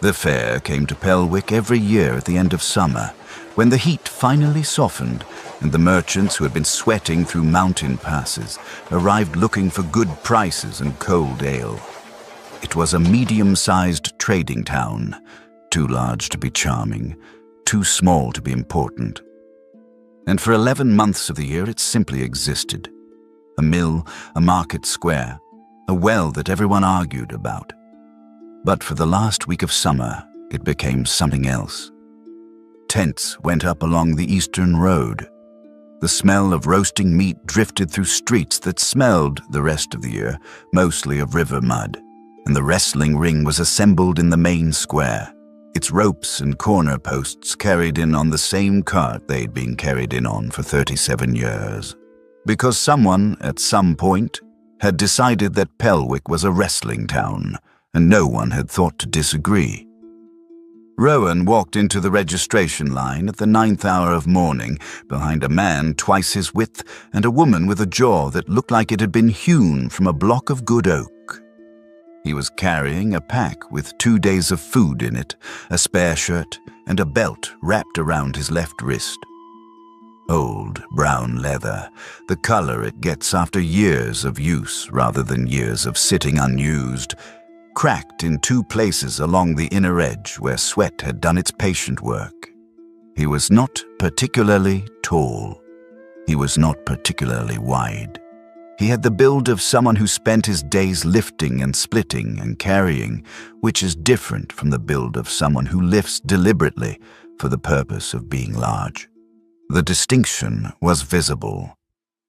The fair came to Pelwick every year at the end of summer, when the heat finally softened and the merchants who had been sweating through mountain passes arrived looking for good prices and cold ale. It was a medium-sized trading town, too large to be charming, too small to be important. And for 11 months of the year it simply existed. A mill, a market square, a well that everyone argued about. But for the last week of summer, it became something else. Tents went up along the eastern road. The smell of roasting meat drifted through streets that smelled, the rest of the year, mostly of river mud, and the wrestling ring was assembled in the main square, its ropes and corner posts carried in on the same cart they'd been carried in on for 37 years. Because someone, at some point, had decided that Pelwick was a wrestling town, and no one had thought to disagree. Rowan walked into the registration line at the 9th hour of morning behind a man twice his width and a woman with a jaw that looked like it had been hewn from a block of good oak. He was carrying a pack with 2 days of food in it, a spare shirt, and a belt wrapped around his left wrist. Old brown leather, the color it gets after years of use rather than years of sitting unused, cracked in 2 places along the inner edge where sweat had done its patient work. He was not particularly tall. He was not particularly wide. He had the build of someone who spent his days lifting and splitting and carrying, which is different from the build of someone who lifts deliberately for the purpose of being large. The distinction was visible.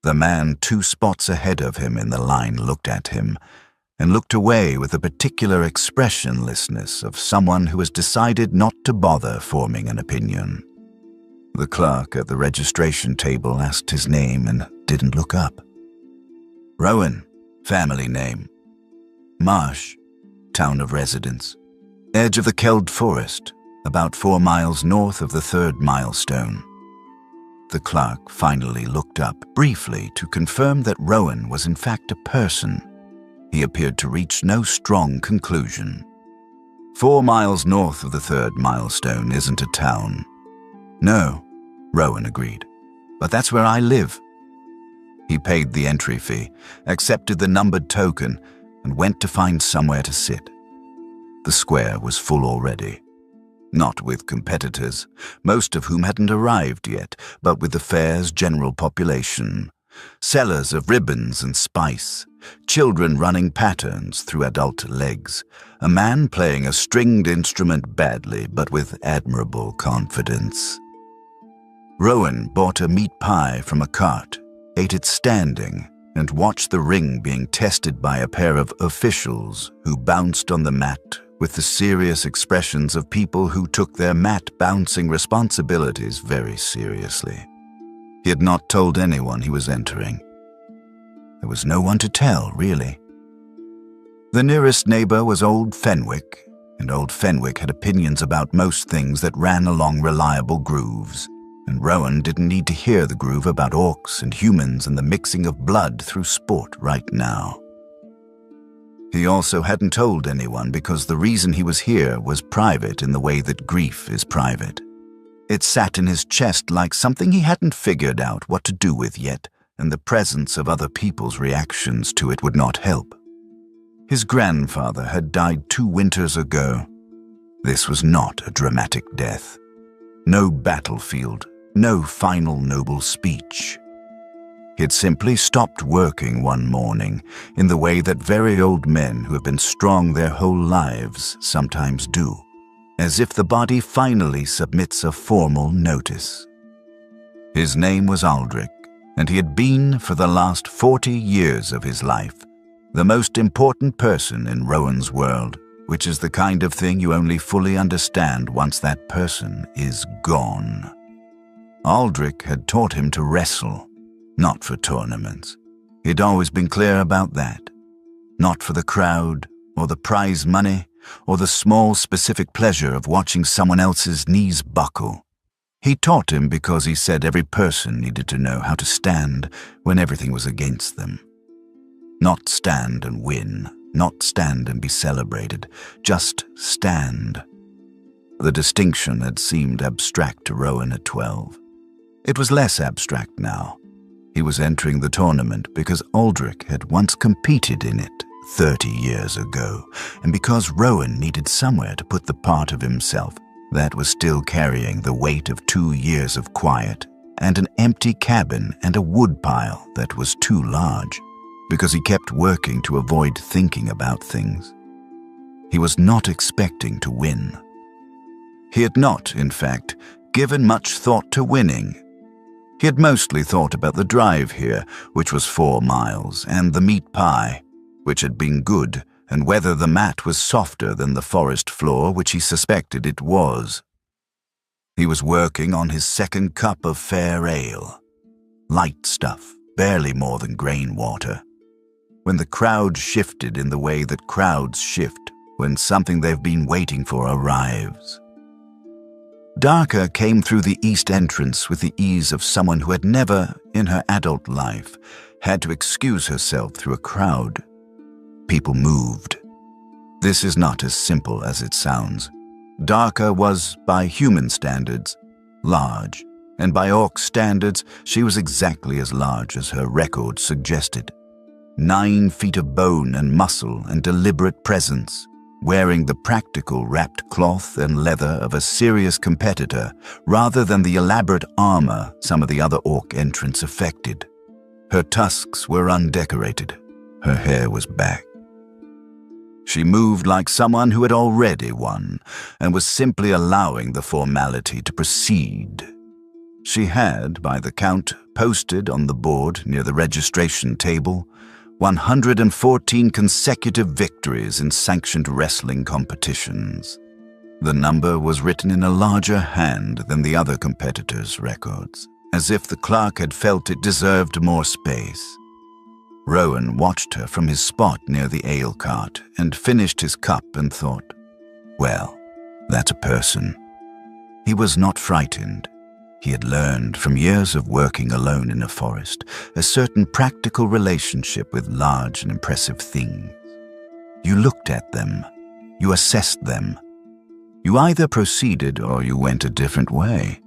The man 2 spots ahead of him in the line looked at him, and looked away with a particular expressionlessness of someone who has decided not to bother forming an opinion. The clerk at the registration table asked his name and didn't look up. Rowan, family name. Marsh, town of residence. Edge of the Keld Forest, about 4 miles north of the 3rd milestone. The clerk finally looked up briefly to confirm that Rowan was in fact a person. He appeared to reach no strong conclusion. 4 miles north of the 3rd milestone isn't a town. No, Rowan agreed, but that's where I live. He paid the entry fee, accepted the numbered token, and went to find somewhere to sit. The square was full already. Not with competitors, most of whom hadn't arrived yet, but with the fair's general population. Sellers of ribbons and spice, children running patterns through adult legs, a man playing a stringed instrument badly but with admirable confidence. Rowan bought a meat pie from a cart, ate it standing, and watched the ring being tested by a pair of officials who bounced on the mat with the serious expressions of people who took their mat-bouncing responsibilities very seriously. He had not told anyone he was entering. There was no one to tell, really. The nearest neighbor was Old Fenwick, and Old Fenwick had opinions about most things that ran along reliable grooves, and Rowan didn't need to hear the groove about orcs and humans and the mixing of blood through sport right now. He also hadn't told anyone because the reason he was here was private in the way that grief is private. It sat in his chest like something he hadn't figured out what to do with yet, and the presence of other people's reactions to it would not help. His grandfather had died 2 winters ago. This was not a dramatic death. No battlefield, no final noble speech. He had simply stopped working one morning in the way that very old men who have been strong their whole lives sometimes do, as if the body finally submits a formal notice. His name was Aldrich, and he had been, for the last 40 years of his life, the most important person in Rowan's world, which is the kind of thing you only fully understand once that person is gone. Aldrich had taught him to wrestle, not for tournaments. He'd always been clear about that. Not for the crowd, or the prize money, or the small specific pleasure of watching someone else's knees buckle. He taught him because he said every person needed to know how to stand when everything was against them. Not stand and win, not stand and be celebrated, just stand, The distinction had seemed abstract to Rowan at 12. It was less abstract now. He was entering the tournament because Aldrich had once competed in it 30 years ago, and because Rowan needed somewhere to put the part of himself that was still carrying the weight of 2 years of quiet, and an empty cabin and a woodpile that was too large, because he kept working to avoid thinking about things. He was not expecting to win. He had not, in fact, given much thought to winning. He had mostly thought about the drive here, which was 4 miles, and the meat pie, which had been good, and whether the mat was softer than the forest floor, which he suspected it was. He was working on his second cup of fair ale. Light stuff, barely more than grain water. When the crowd shifted in the way that crowds shift when something they've been waiting for arrives. Darka came through the east entrance with the ease of someone who had never, in her adult life, had to excuse herself through a crowd. People moved. This is not as simple as it sounds. Darka was, by human standards, large, and by Orc standards, she was exactly as large as her record suggested. 9 feet of bone and muscle and deliberate presence, wearing the practical wrapped cloth and leather of a serious competitor rather than the elaborate armor some of the other Orc entrants affected. Her tusks were undecorated. Her hair was back. She moved like someone who had already won and was simply allowing the formality to proceed. She had, by the count posted on the board near the registration table, 114 consecutive victories in sanctioned wrestling competitions. The number was written in a larger hand than the other competitors' records, as if the clerk had felt it deserved more space. Rowan watched her from his spot near the ale cart and finished his cup and thought, well, that's a person. He was not frightened. He had learned from years of working alone in a forest a certain practical relationship with large and impressive things. You looked at them. You assessed them. You either proceeded or you went a different way.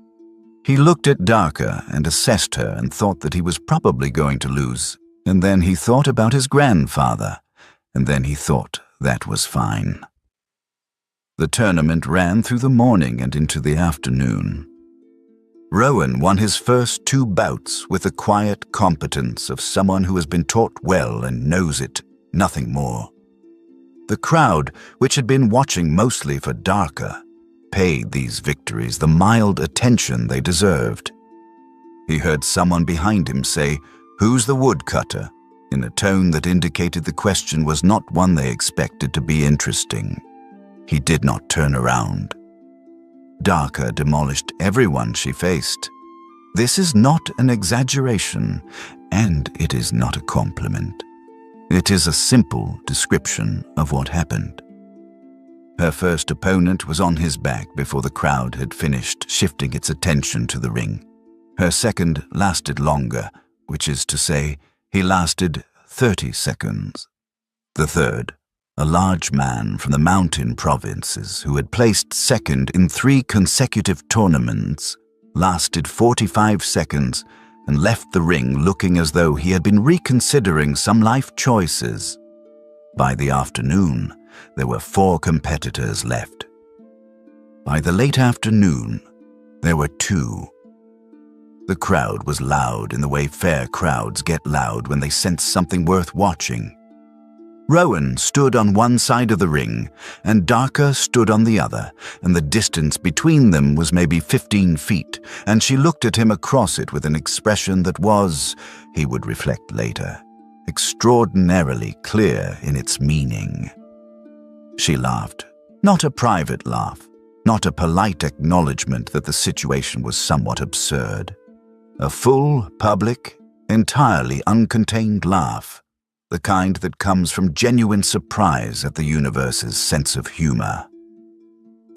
He looked at Darka and assessed her and thought that he was probably going to lose, and then he thought about his grandfather, and then he thought that was fine. The tournament ran through the morning and into the afternoon. Rowan won his first 2 bouts with the quiet competence of someone who has been taught well and knows it, nothing more. The crowd, which had been watching mostly for Darka, paid these victories the mild attention they deserved. He heard someone behind him say, "Who's the woodcutter?" in a tone that indicated the question was not one they expected to be interesting. He did not turn around. Darka demolished everyone she faced. This is not an exaggeration, and it is not a compliment. It is a simple description of what happened. Her first opponent was on his back before the crowd had finished shifting its attention to the ring. Her second lasted longer, which is to say, he lasted 30 seconds. The third, a large man from the mountain provinces who had placed second in 3 consecutive tournaments, lasted 45 seconds and left the ring looking as though he had been reconsidering some life choices. By the afternoon, there were 4 competitors left. By the late afternoon, there were 2. The crowd was loud in the way fair crowds get loud when they sense something worth watching. Rowan stood on one side of the ring, and Darka stood on the other, and the distance between them was maybe 15 feet, and she looked at him across it with an expression that was, he would reflect later, extraordinarily clear in its meaning. She laughed, not a private laugh, not a polite acknowledgement that the situation was somewhat absurd. A full, public, entirely uncontained laugh. The kind that comes from genuine surprise at the universe's sense of humor.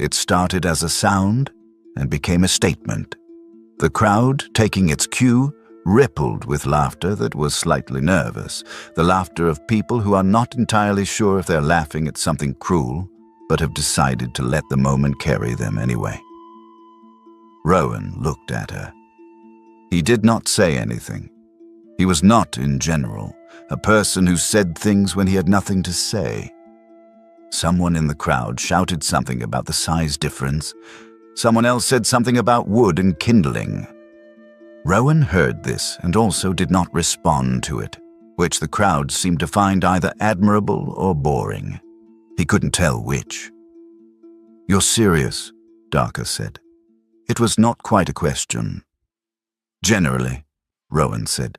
It started as a sound and became a statement. The crowd, taking its cue, rippled with laughter that was slightly nervous, the laughter of people who are not entirely sure if they're laughing at something cruel, but have decided to let the moment carry them anyway. Rowan looked at her. He did not say anything. He was not, in general, a person who said things when he had nothing to say. Someone in the crowd shouted something about the size difference. Someone else said something about wood and kindling. Rowan heard this and also did not respond to it, which the crowd seemed to find either admirable or boring. He couldn't tell which. "You're serious," Darker said. It was not quite a question. "Generally," Rowan said.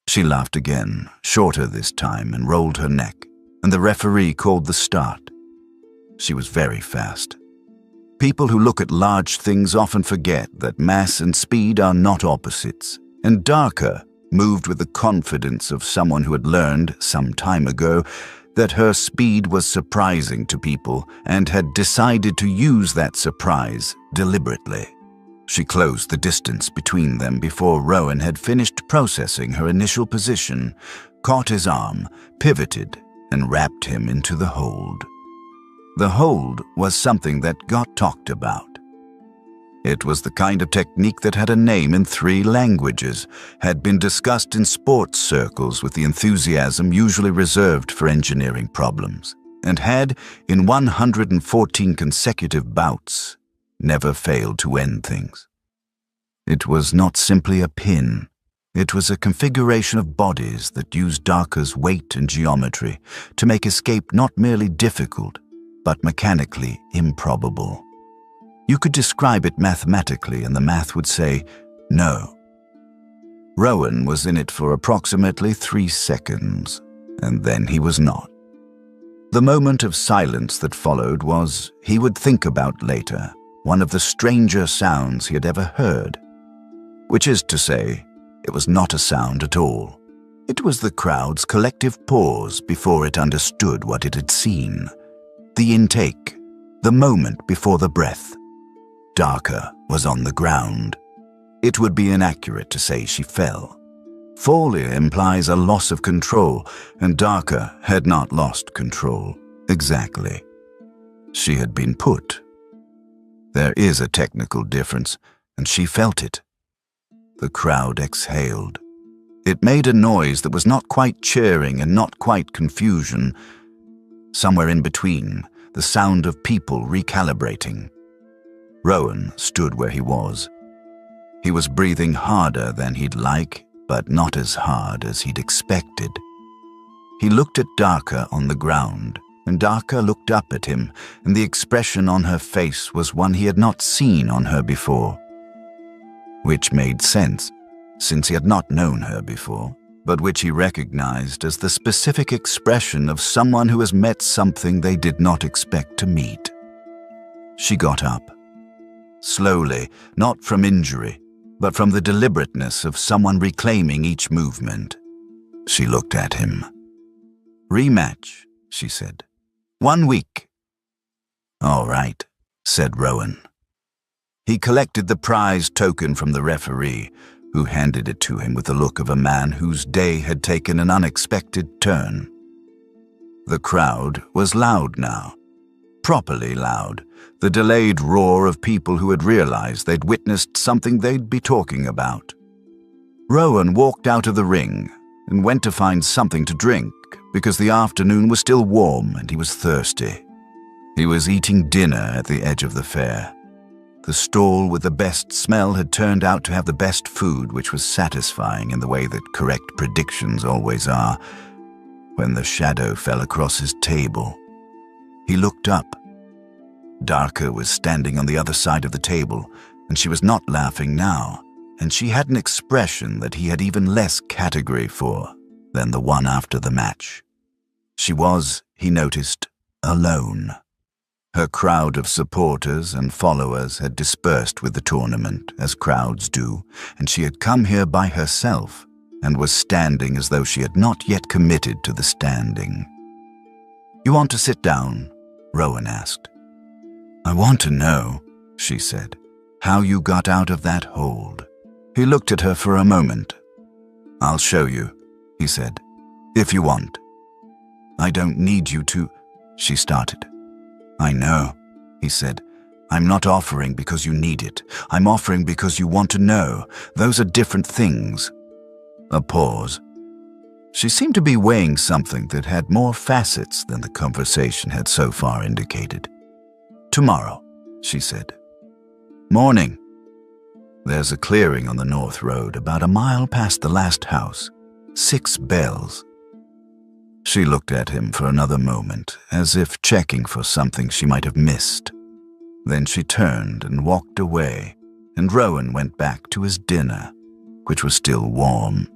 She laughed again, shorter this time, and rolled her neck, and the referee called the start. She was very fast. People who look at large things often forget that mass and speed are not opposites, and Darker moved with the confidence of someone who had learned, some time ago, that her speed was surprising to people and had decided to use that surprise deliberately. She closed the distance between them before Rowan had finished processing her initial position, caught his arm, pivoted, and wrapped him into the hold. The hold was something that got talked about. It was the kind of technique that had a name in 3 languages, had been discussed in sports circles with the enthusiasm usually reserved for engineering problems, and had, in 114 consecutive bouts, never failed to end things. It was not simply a pin. It was a configuration of bodies that used Darker's weight and geometry to make escape not merely difficult, but mechanically improbable. You could describe it mathematically and the math would say, no. Rowan was in it for approximately 3 seconds, and then he was not. The moment of silence that followed was, he would think about later, one of the stranger sounds he had ever heard. Which is to say, it was not a sound at all. It was the crowd's collective pause before it understood what it had seen. The intake, the moment before the breath. Darker was on the ground. It would be inaccurate to say she fell. Fall implies a loss of control, and Darker had not lost control. Exactly. She had been put. There is a technical difference, and she felt it. The crowd exhaled. It made a noise that was not quite cheering and not quite confusion. Somewhere in between, the sound of people recalibrating. Rowan stood where he was. He was breathing harder than he'd like, but not as hard as he'd expected. He looked at Darker on the ground, and Darker looked up at him, and the expression on her face was one he had not seen on her before. Which made sense, since he had not known her before, but which he recognized as the specific expression of someone who has met something they did not expect to meet. She got up. Slowly, not from injury, but from the deliberateness of someone reclaiming each movement. She looked at him. "Rematch," she said. "1 week." "All right," said Rowan. He collected the prize token from the referee, who handed it to him with the look of a man whose day had taken an unexpected turn. The crowd was loud now. Properly loud, the delayed roar of people who had realized they'd witnessed something they'd be talking about. Rowan walked out of the ring and went to find something to drink because the afternoon was still warm and he was thirsty. He was eating dinner at the edge of the fair. The stall with the best smell had turned out to have the best food, which was satisfying in the way that correct predictions always are, when the shadow fell across his table. He looked up. Darker was standing on the other side of the table, and she was not laughing now, and she had an expression that he had even less category for than the one after the match. She was, he noticed, alone. Her crowd of supporters and followers had dispersed with the tournament, as crowds do, and she had come here by herself and was standing as though she had not yet committed to the standing. "You want to sit down?" Rowan asked. "I want to know," she said, "how you got out of that hold." He looked at her for a moment. "I'll show you," he said, "if you want." "I don't need you to," she started. I know, he said. I'm not offering because you need it. I'm offering because you want to know. Those are different things. A pause. She seemed to be weighing something that had more facets than the conversation had so far indicated. Tomorrow, she said. Morning. There's a clearing on the north road, about a mile past the last house. 6 bells. She looked at him for another moment, as if checking for something she might have missed. Then she turned and walked away, and Rowan went back to his dinner, which was still warm.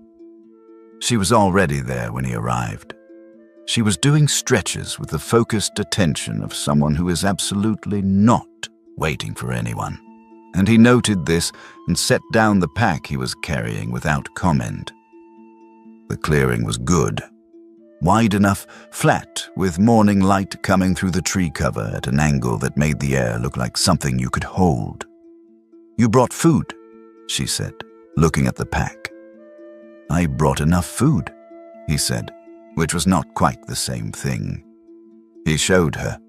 She was already there when he arrived. She was doing stretches with the focused attention of someone who is absolutely not waiting for anyone, and he noted this and set down the pack he was carrying without comment. The clearing was good. Wide enough, flat, with morning light coming through the tree cover at an angle that made the air look like something you could hold. You brought food, she said, looking at the pack. I brought enough food, he said, which was not quite the same thing. He showed her.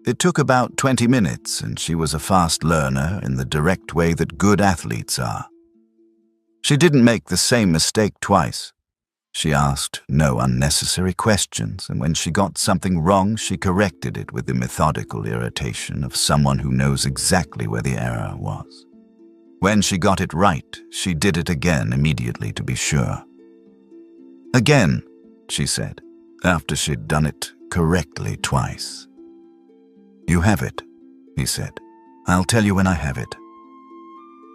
It took about 20 minutes, and she was a fast learner in the direct way that good athletes are. She didn't make the same mistake twice. She asked no unnecessary questions, and when she got something wrong, she corrected it with the methodical irritation of someone who knows exactly where the error was. When she got it right, she did it again immediately to be sure. Again, she said, after she'd done it correctly twice. You have it, he said. I'll tell you when I have it.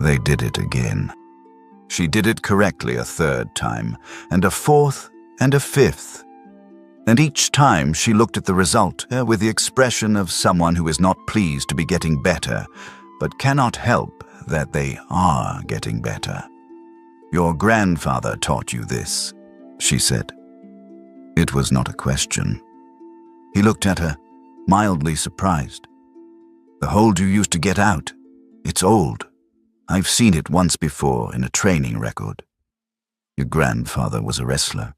They did it again. She did it correctly a third time, and a fourth, and a fifth. And each time she looked at the result with the expression of someone who is not pleased to be getting better, but cannot help that they are getting better. Your grandfather taught you this, she said. It was not a question. He looked at her, mildly surprised. The hold you used to get out, it's old. I've seen it once before in a training record. Your grandfather was a wrestler,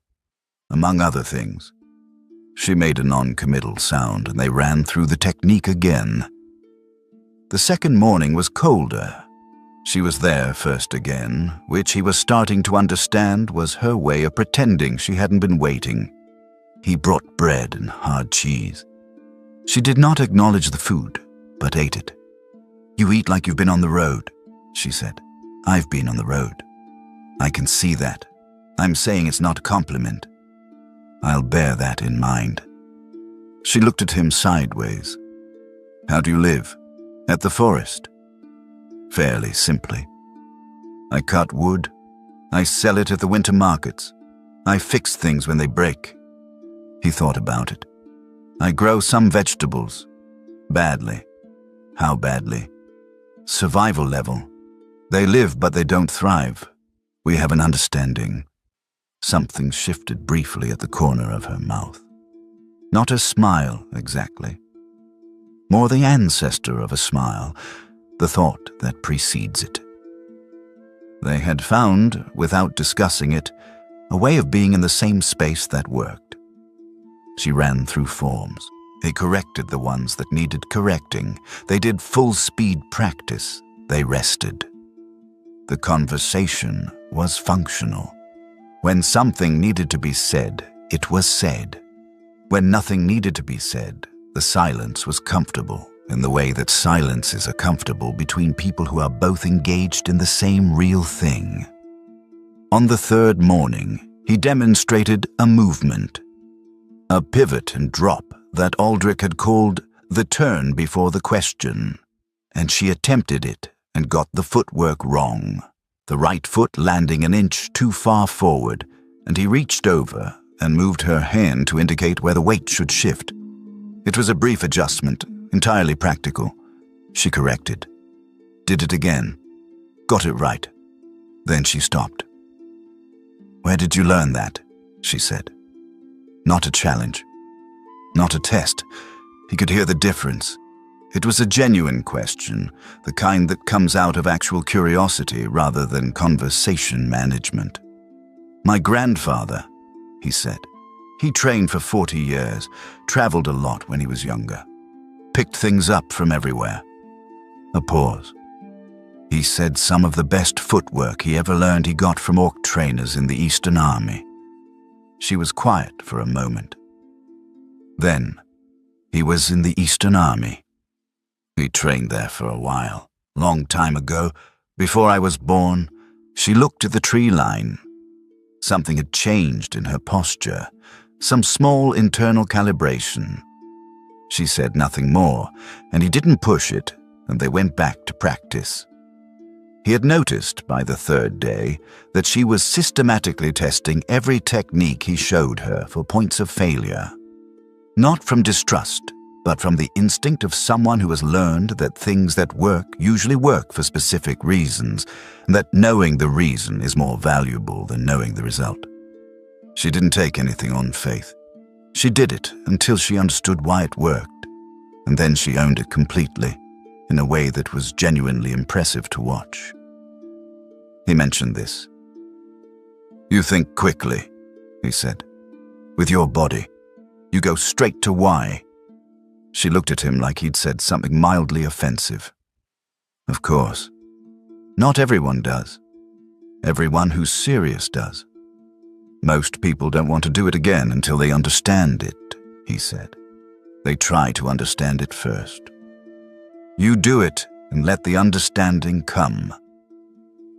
among other things. She made a non-committal sound, and they ran through the technique again. The second morning was colder. She was there first again, which he was starting to understand was her way of pretending she hadn't been waiting. He brought bread and hard cheese. She did not acknowledge the food, but ate it. You eat like you've been on the road, she said. I've been on the road. I can see that. I'm saying it's not a compliment. I'll bear that in mind. She looked at him sideways. How do you live? At the forest? Fairly simply. I cut wood. I sell it at the winter markets. I fix things when they break. He thought about it. I grow some vegetables. Badly. How badly? Survival level. They live, but they don't thrive. We have an understanding. Something shifted briefly at the corner of her mouth. Not a smile, exactly. More the ancestor of a smile, the thought that precedes it. They had found, without discussing it, a way of being in the same space that worked. She ran through forms. They corrected the ones that needed correcting. They did full-speed practice. They rested. The conversation was functional. When something needed to be said, it was said. When nothing needed to be said, the silence was comfortable in the way that silences are comfortable between people who are both engaged in the same real thing. On the third morning, he demonstrated a movement, a pivot and drop that Aldrich had called the turn before the question, and she attempted it and got the footwork wrong, the right foot landing an inch too far forward, and he reached over and moved her hand to indicate where the weight should shift. It was a brief adjustment, entirely practical. She corrected. Did it again. Got it right. Then she stopped. Where did you learn that? She said. Not a challenge. Not a test. He could hear the difference. It was a genuine question, the kind that comes out of actual curiosity rather than conversation management. My grandfather, he said. He trained for 40 years, traveled a lot when he was younger. picked things up from everywhere. A pause. He said some of the best footwork he ever learned he got from orc trainers in the Eastern Army. She was quiet for a moment. Then, he was in the Eastern Army. He trained there for a while, long time ago, before I was born. She looked at the tree line. Something had changed in her posture, some small internal calibration. She said nothing more, and he didn't push it, and they went back to practice. He had noticed by the third day that she was systematically testing every technique he showed her for points of failure. Not from distrust, but from the instinct of someone who has learned that things that work usually work for specific reasons, and that knowing the reason is more valuable than knowing the result. She didn't take anything on faith. She did it until she understood why it worked, and then she owned it completely, in a way that was genuinely impressive to watch. He mentioned this. "You think quickly," he said. "With your body. You go straight to why." She looked at him like he'd said something mildly offensive. Of course. Not everyone does. Everyone who's serious does. Most people don't want to do it again until they understand it, he said. They try to understand it first. You do it and let the understanding come.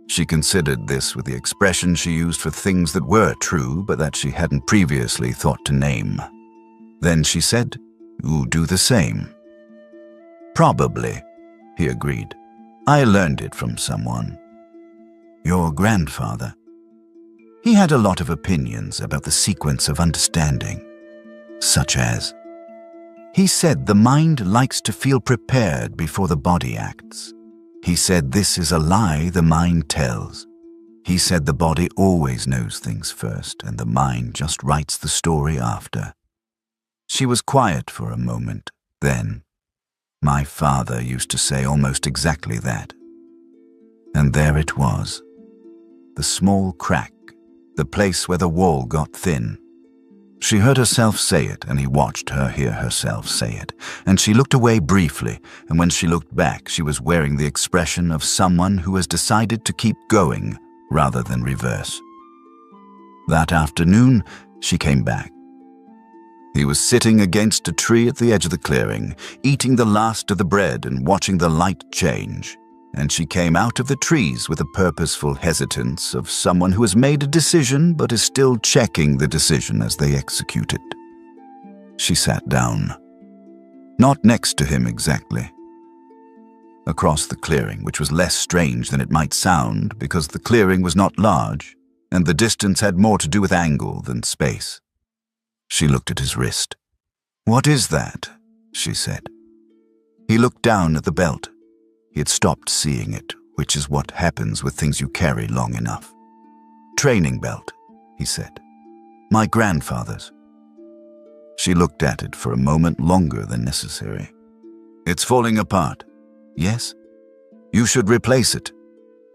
She considered this with the expression she used for things that were true but that she hadn't previously thought to name. Then she said, "You do the same." "Probably," he agreed. "I learned it from someone." "Your grandfather?" He had a lot of opinions about the sequence of understanding, such as, he said the mind likes to feel prepared before the body acts. He said this is a lie the mind tells. He said the body always knows things first and the mind just writes the story after. She was quiet for a moment, then, "My father used to say almost exactly that." And there it was. The small crack, the place where the wall got thin. She heard herself say it, and he watched her hear herself say it, and she looked away briefly, and when she looked back, she was wearing the expression of someone who has decided to keep going rather than reverse. That afternoon, she came back. He was sitting against a tree at the edge of the clearing, eating the last of the bread and watching the light change, and she came out of the trees with a purposeful hesitance of someone who has made a decision but is still checking the decision as they execute it. She sat down. Not next to him exactly. Across the clearing, which was less strange than it might sound because the clearing was not large, and the distance had more to do with angle than space. She looked at his wrist. "What is that?" she said. He looked down at the belt. He had stopped seeing it, which is what happens with things you carry long enough. "Training belt," he said. "My grandfather's." She looked at it for a moment longer than necessary. "It's falling apart." "Yes." "You should replace it."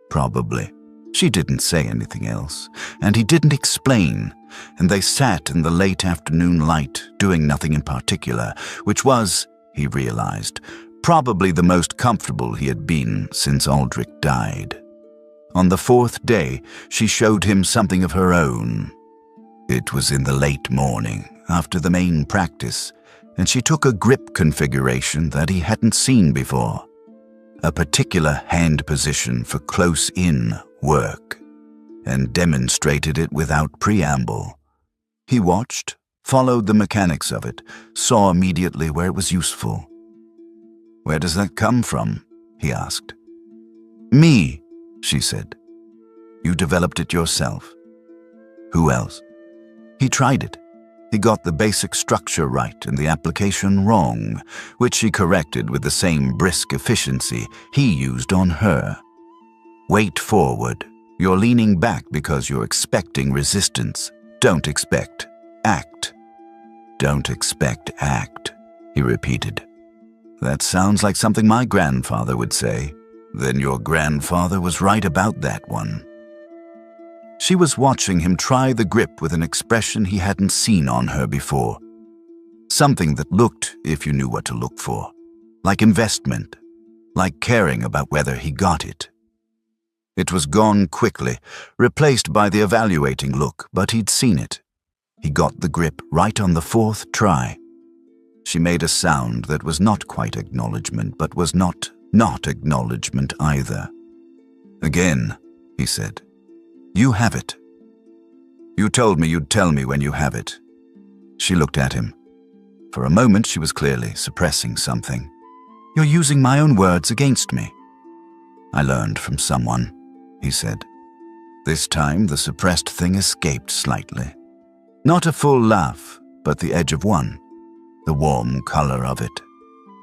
"Probably." She didn't say anything else, and he didn't explain, and they sat in the late afternoon light, doing nothing in particular, which was, he realized, probably the most comfortable he had been since Aldrich died. On the fourth day, she showed him something of her own. It was in the late morning, after the main practice, and she took a grip configuration that he hadn't seen before. A particular hand position for close-in work, and demonstrated it without preamble. He watched, followed the mechanics of it, saw immediately where it was useful. "Where does that come from?" he asked. "Me," she said. "You developed it yourself." "Who else?" He tried it. He got the basic structure right and the application wrong, which she corrected with the same brisk efficiency he used on her. "Weight forward. You're leaning back because you're expecting resistance. Don't expect. Act." "Don't expect, act," he repeated. "That sounds like something my grandfather would say." "Then your grandfather was right about that one." She was watching him try the grip with an expression he hadn't seen on her before. Something that looked, if you knew what to look for, like investment, like caring about whether he got it. It was gone quickly, replaced by the evaluating look, but he'd seen it. He got the grip right on the fourth try. She made a sound that was not quite acknowledgement, but was not acknowledgement either. "Again," he said. "You have it. You told me you'd tell me when you have it." She looked at him. For a moment she was clearly suppressing something. "You're using my own words against me." "I learned from someone," he said. This time the suppressed thing escaped slightly. Not a full laugh, but the edge of one, the warm color of it.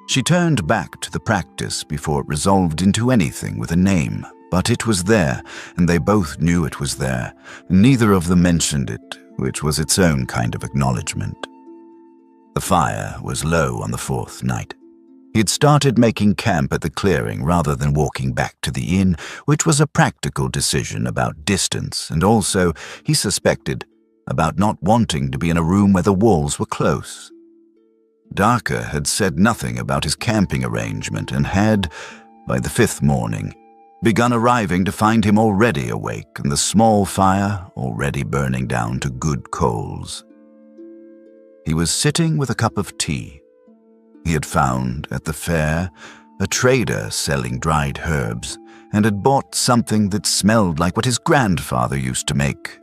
She turned back to the practice before it resolved into anything with a name, but it was there, and they both knew it was there. Neither of them mentioned it, which was its own kind of acknowledgement. The fire was low on the fourth night. He had started making camp at the clearing rather than walking back to the inn, which was a practical decision about distance, and also, he suspected, about not wanting to be in a room where the walls were close. Darker had said nothing about his camping arrangement and had, by the fifth morning, begun arriving to find him already awake and the small fire already burning down to good coals. He was sitting with a cup of tea. He had found, at the fair, a trader selling dried herbs and had bought something that smelled like what his grandfather used to make.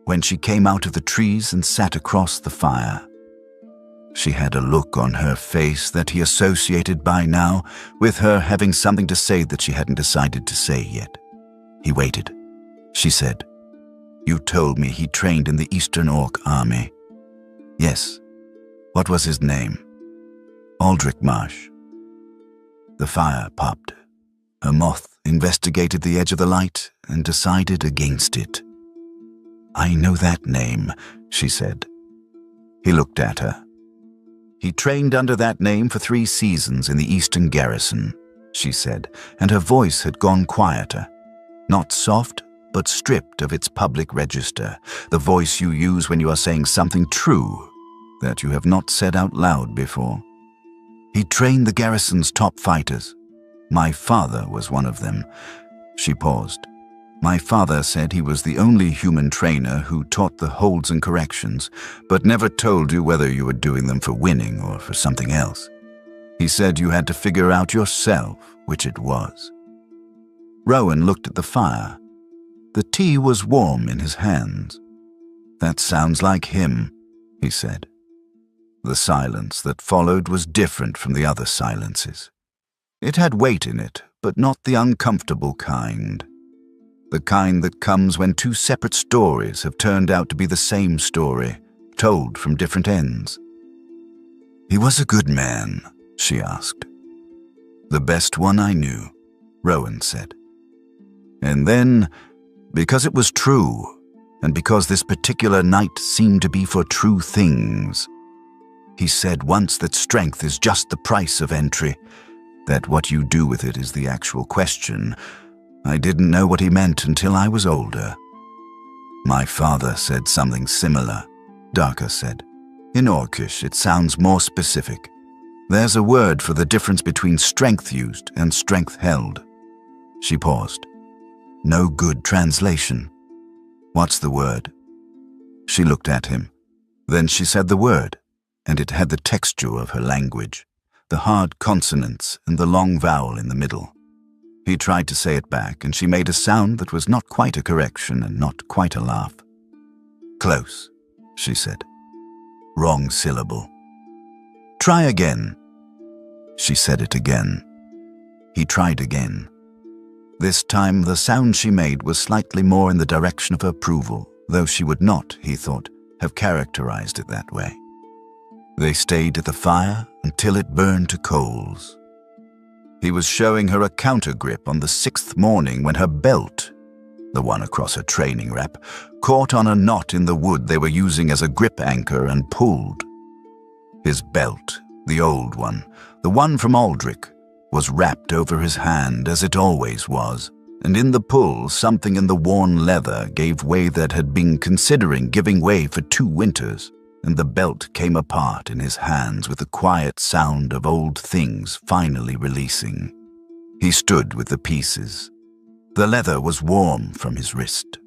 When she came out of the trees and sat across the fire, she had a look on her face that he associated by now with her having something to say that she hadn't decided to say yet. He waited. She said, "You told me he trained in the Eastern Orc Army." "Yes." "What was his name?" "Aldrich Marsh." The fire popped. Her moth investigated the edge of the light and decided against it. "I know that name," she said. He looked at her. "He trained under that name for 3 seasons in the Eastern Garrison," she said, and her voice had gone quieter. Not soft, but stripped of its public register, the voice you use when you are saying something true that you have not said out loud before. "He trained the garrison's top fighters. My father was one of them." She paused. "My father said he was the only human trainer who taught the holds and corrections, but never told you whether you were doing them for winning or for something else. He said you had to figure out yourself which it was." Rowan looked at the fire. The tea was warm in his hands. "That sounds like him," he said. The silence that followed was different from the other silences. It had weight in it, but not the uncomfortable kind. The kind that comes when 2 separate stories have turned out to be the same story, told from different ends. "He was a good man?" she asked. "The best one I knew," Rowan said. And then, because it was true, and because this particular night seemed to be for true things, he said once that strength is just the price of entry, that what you do with it is the actual question. I didn't know what he meant until I was older. "My father said something similar," Darker said. "In Orcish, it sounds more specific. There's a word for the difference between strength used and strength held." She paused. "No good translation." "What's the word?" She looked at him. Then she said the word, and it had the texture of her language, the hard consonants and the long vowel in the middle. He tried to say it back, and she made a sound that was not quite a correction and not quite a laugh. "Close," she said. "Wrong syllable." "Try again." She said it again. He tried again. This time the sound she made was slightly more in the direction of approval, though she would not, he thought, have characterized it that way. They stayed at the fire until it burned to coals. He was showing her a counter grip on the 6th morning when her belt, the one across her training wrap, caught on a knot in the wood they were using as a grip anchor and pulled. His belt, the old one, the one from Aldrich, was wrapped over his hand as it always was, and in the pull something in the worn leather gave way that had been considering giving way for 2 winters, and the belt came apart in his hands with the quiet sound of old things finally releasing. He stood with the pieces. The leather was warm from his wrist.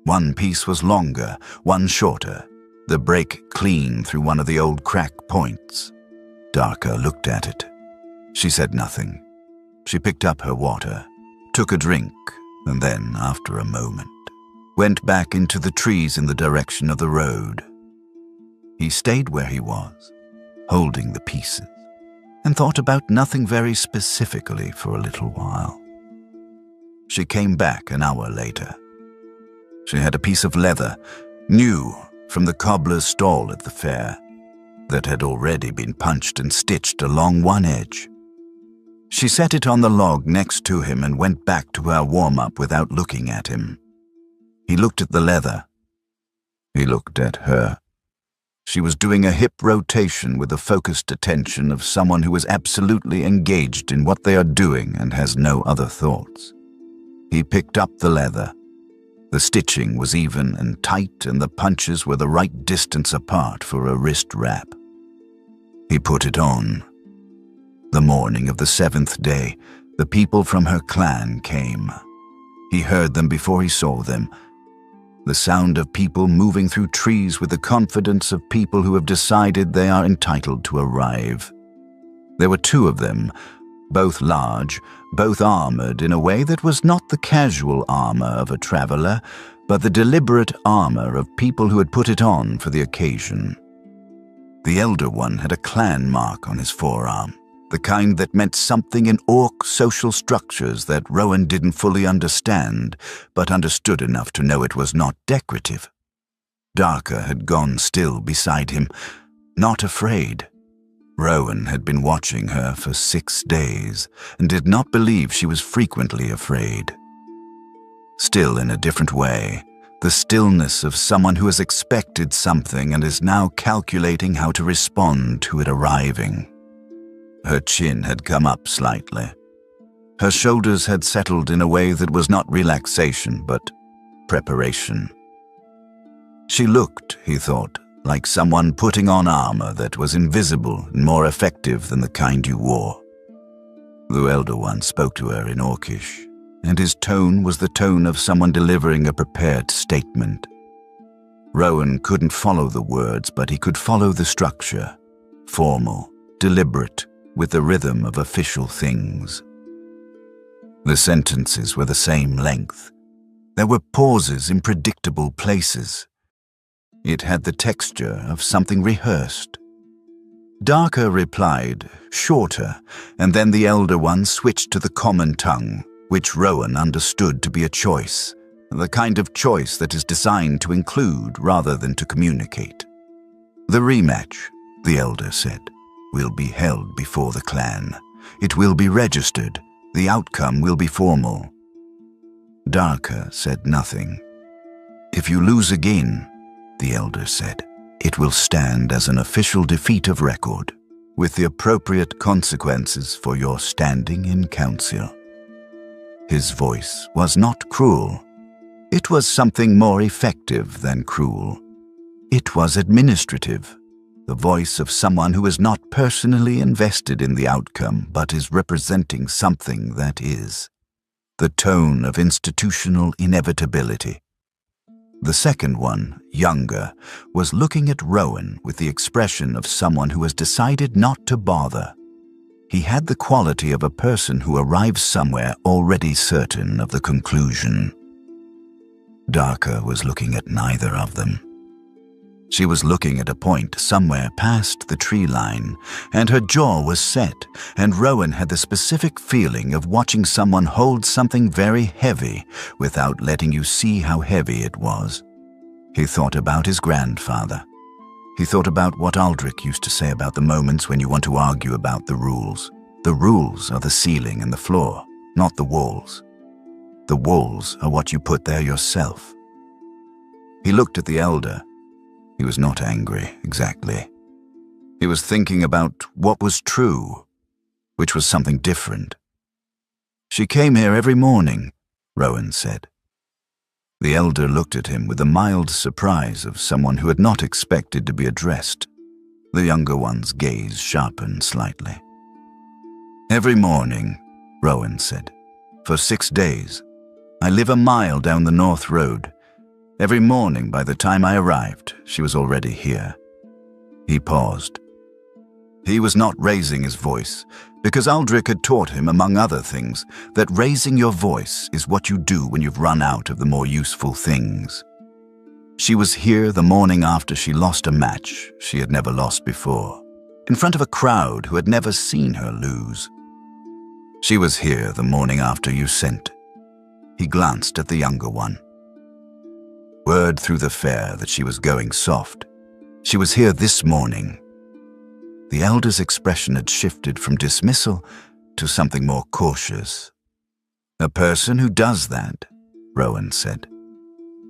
One piece was longer, one shorter, the break clean through one of the old crack points. Darka looked at it. She said nothing. She picked up her water, took a drink, and then, after a moment, went back into the trees in the direction of the road. He stayed where he was, holding the pieces, and thought about nothing very specifically for a little while. She came back an hour later. She had a piece of leather, new from the cobbler's stall at the fair, that had already been punched and stitched along one edge. She set it on the log next to him and went back to her warm-up without looking at him. He looked at the leather. He looked at her. She was doing a hip rotation with the focused attention of someone who is absolutely engaged in what they are doing and has no other thoughts. He picked up the leather. The stitching was even and tight, and the punches were the right distance apart for a wrist wrap. He put it on. The morning of the 7th day, the people from her clan came. He heard them before he saw them. The sound of people moving through trees with the confidence of people who have decided they are entitled to arrive. There were 2 of them, both large, both armored in a way that was not the casual armor of a traveler, but the deliberate armor of people who had put it on for the occasion. The elder one had a clan mark on his forearm, the kind that meant something in Orc social structures that Rowan didn't fully understand, but understood enough to know it was not decorative. Darka had gone still beside him, not afraid. Rowan had been watching her for 6 days and did not believe she was frequently afraid. Still in a different way, the stillness of someone who has expected something and is now calculating how to respond to it arriving. Her chin had come up slightly. Her shoulders had settled in a way that was not relaxation, but preparation. She looked, he thought, like someone putting on armor that was invisible and more effective than the kind you wore. The elder one spoke to her in Orcish, and his tone was the tone of someone delivering a prepared statement. Rowan couldn't follow the words, but he could follow the structure, formal, deliberate, with the rhythm of official things. The sentences were the same length. There were pauses in predictable places. It had the texture of something rehearsed. Darka replied, shorter, and then the elder one switched to the common tongue, which Rowan understood to be a choice, the kind of choice that is designed to include rather than to communicate. The rematch, the elder said, will be held before the clan. It will be registered. The outcome will be formal. Darka said nothing. If you lose again, the elder said, it will stand as an official defeat of record, with the appropriate consequences for your standing in council. His voice was not cruel. It was something more effective than cruel. It was administrative. The voice of someone who is not personally invested in the outcome but is representing something that is. The tone of institutional inevitability. The second one, younger, was looking at Rowan with the expression of someone who has decided not to bother. He had the quality of a person who arrives somewhere already certain of the conclusion. Darka was looking at neither of them. She was looking at a point somewhere past the tree line, and her jaw was set, and Rowan had the specific feeling of watching someone hold something very heavy without letting you see how heavy it was. He thought about his grandfather. He thought about what Aldrich used to say about the moments when you want to argue about the rules. The rules are the ceiling and the floor, not the walls. The walls are what you put there yourself. He looked at the elder. He was not angry, exactly. He was thinking about what was true, which was something different. She came here every morning, Rowan said. The elder looked at him with the mild surprise of someone who had not expected to be addressed. The younger one's gaze sharpened slightly. "Every morning," Rowan said, "for 6 days. I live a mile down the north road. Every morning by the time I arrived, she was already here." He paused. He was not raising his voice, because Aldrich had taught him, among other things, that raising your voice is what you do when you've run out of the more useful things. She was here the morning after she lost a match she had never lost before, in front of a crowd who had never seen her lose. She was here the morning after you sent. He glanced at the younger one. Word through the fair that she was going soft. She was here this morning. The elder's expression had shifted from dismissal to something more cautious. "A person who does that," Rowan said.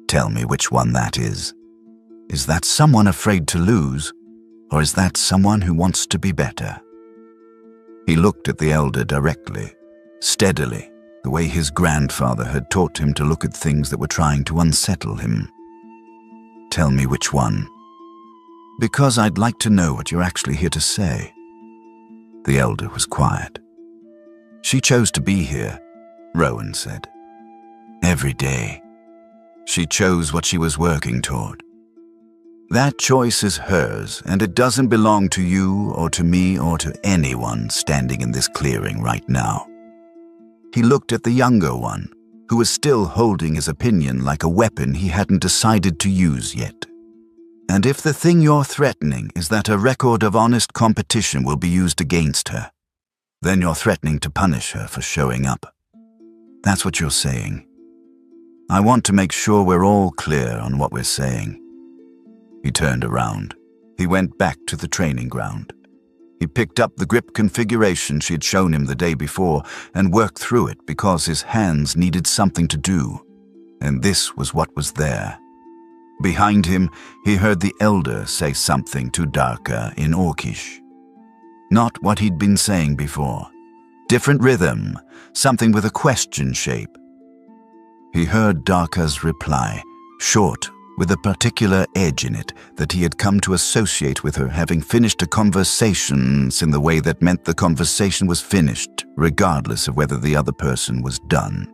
"Tell me which one that is. Is that someone afraid to lose, or is that someone who wants to be better?" He looked at the elder directly, steadily, the way his grandfather had taught him to look at things that were trying to unsettle him. "Tell me which one. Because I'd like to know what you're actually here to say." The elder was quiet. "She chose to be here," Rowan said. "Every day. She chose what she was working toward. That choice is hers, and it doesn't belong to you or to me or to anyone standing in this clearing right now." He looked at the younger one, who was still holding his opinion like a weapon he hadn't decided to use yet. "And if the thing you're threatening is that a record of honest competition will be used against her, then you're threatening to punish her for showing up. That's what you're saying. I want to make sure we're all clear on what we're saying." He turned around. He went back to the training ground. He picked up the grip configuration she had shown him the day before and worked through it because his hands needed something to do. And this was what was there. Behind him, he heard the elder say something to Darka in Orcish. Not what he'd been saying before. Different rhythm, something with a question shape. He heard Darka's reply, short, with a particular edge in it that he had come to associate with her having finished a conversation in the way that meant the conversation was finished, regardless of whether the other person was done.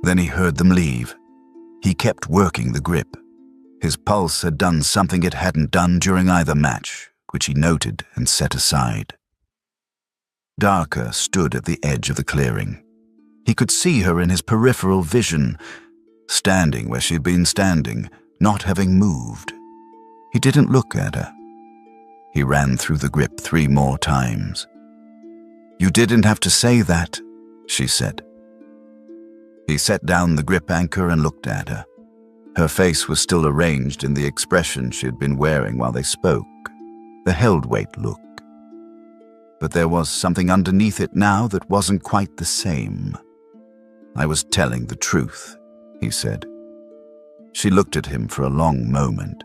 Then he heard them leave. He kept working the grip. His pulse had done something it hadn't done during either match, which he noted and set aside. Darka stood at the edge of the clearing. He could see her in his peripheral vision, standing where she'd been standing, not having moved. He didn't look at her. He ran through the grip 3 more times. "You didn't have to say that," she said. He set down the grip anchor and looked at her. Her face was still arranged in the expression she had been wearing while they spoke, the held-weight look. But there was something underneath it now that wasn't quite the same. "I was telling the truth," he said. She looked at him for a long moment.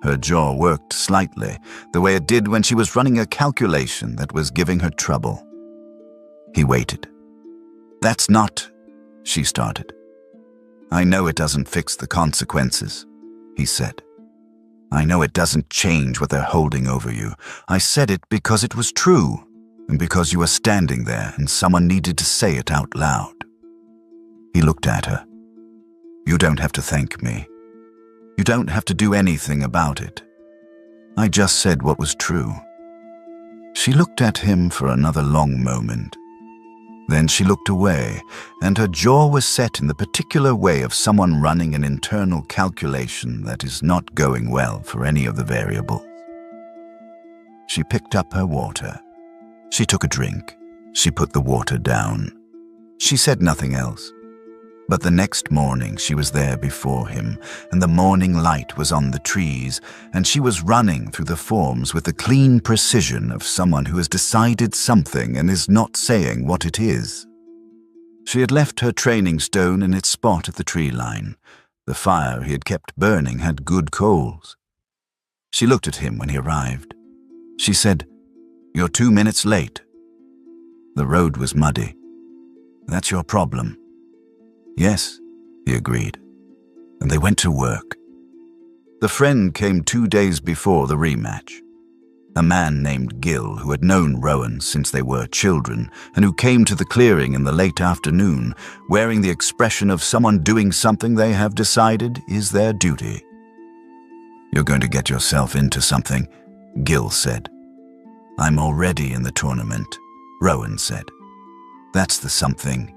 Her jaw worked slightly, the way it did when she was running a calculation that was giving her trouble. He waited. "That's not," she started. "I know it doesn't fix the consequences," he said. "I know it doesn't change what they're holding over you. I said it because it was true, and because you were standing there and someone needed to say it out loud." He looked at her. "You don't have to thank me. You don't have to do anything about it. I just said what was true." She looked at him for another long moment. Then she looked away, and her jaw was set in the particular way of someone running an internal calculation that is not going well for any of the variables. She picked up her water. She took a drink. She put the water down. She said nothing else. But the next morning she was there before him, and the morning light was on the trees, and she was running through the forms with the clean precision of someone who has decided something and is not saying what it is. She had left her training stone in its spot at the tree line. The fire he had kept burning had good coals. She looked at him when he arrived. She said, "You're 2 minutes late." The road was muddy. "That's your problem." "Yes," he agreed. and they went to work. The friend came 2 days before the rematch. A man named Gil, who had known Rowan since they were children, and who came to the clearing in the late afternoon, wearing the expression of someone doing something they have decided is their duty. "You're going to get yourself into something," Gil said. "I'm already in the tournament," Rowan said. "That's the something."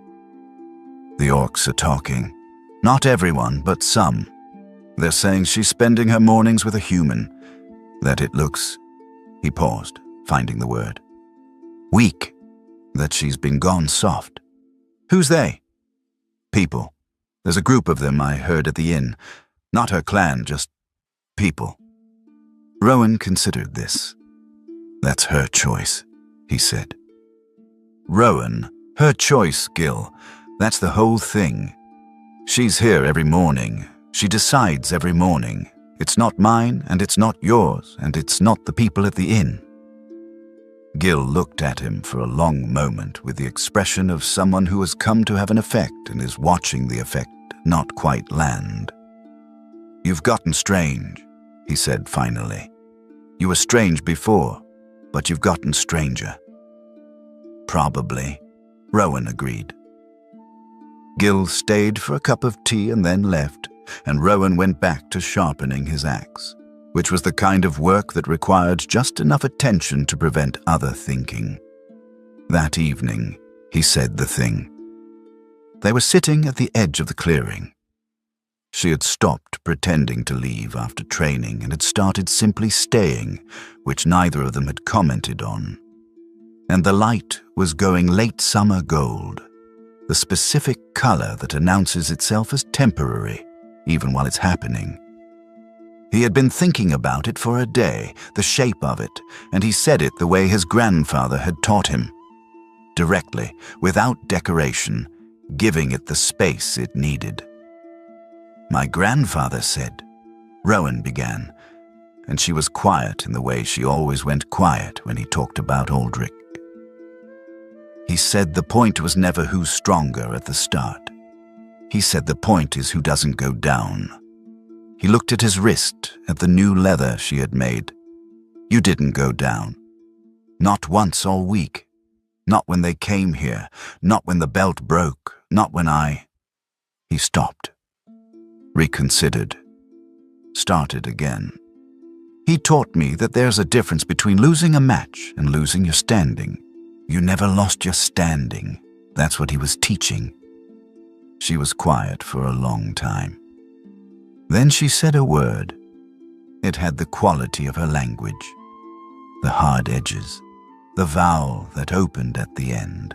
"The orcs are talking. Not everyone, but some. They're saying she's spending her mornings with a human. That it looks..." He paused, finding the word. "Weak. That she's been gone soft." "Who's they?" "People. There's a group of them I heard at the inn. Not her clan, just people." Rowan considered this. "That's her choice," he said. "Rowan, her choice, Gil. That's the whole thing. She's here every morning. She decides every morning. It's not mine, and it's not yours, and it's not the people at the inn." Gil looked at him for a long moment with the expression of someone who has come to have an effect and is watching the effect not quite land. "You've gotten strange," he said finally. "You were strange before, but you've gotten stranger." "Probably," Rowan agreed. Gil stayed for a cup of tea and then left, and Rowan went back to sharpening his axe, which was the kind of work that required just enough attention to prevent other thinking. That evening, he said the thing. They were sitting at the edge of the clearing. She had stopped pretending to leave after training and had started simply staying, which neither of them had commented on. And the light was going late summer gold, the specific color that announces itself as temporary, even while it's happening. He had been thinking about it for a day, the shape of it, and he said it the way his grandfather had taught him. Directly, without decoration, giving it the space it needed. "My grandfather said," Rowan began, and she was quiet in the way she always went quiet when he talked about Aldrich. "He said the point was never who's stronger at the start. He said the point is who doesn't go down." He looked at his wrist, at the new leather she had made. "You didn't go down. Not once all week. Not when they came here. Not when the belt broke. Not when I..." He stopped. Reconsidered. Started again. "He taught me that there's a difference between losing a match and losing your standing. You never lost your standing." That's what he was teaching. She was quiet for a long time. Then she said a word. It had the quality of her language. The hard edges. The vowel that opened at the end.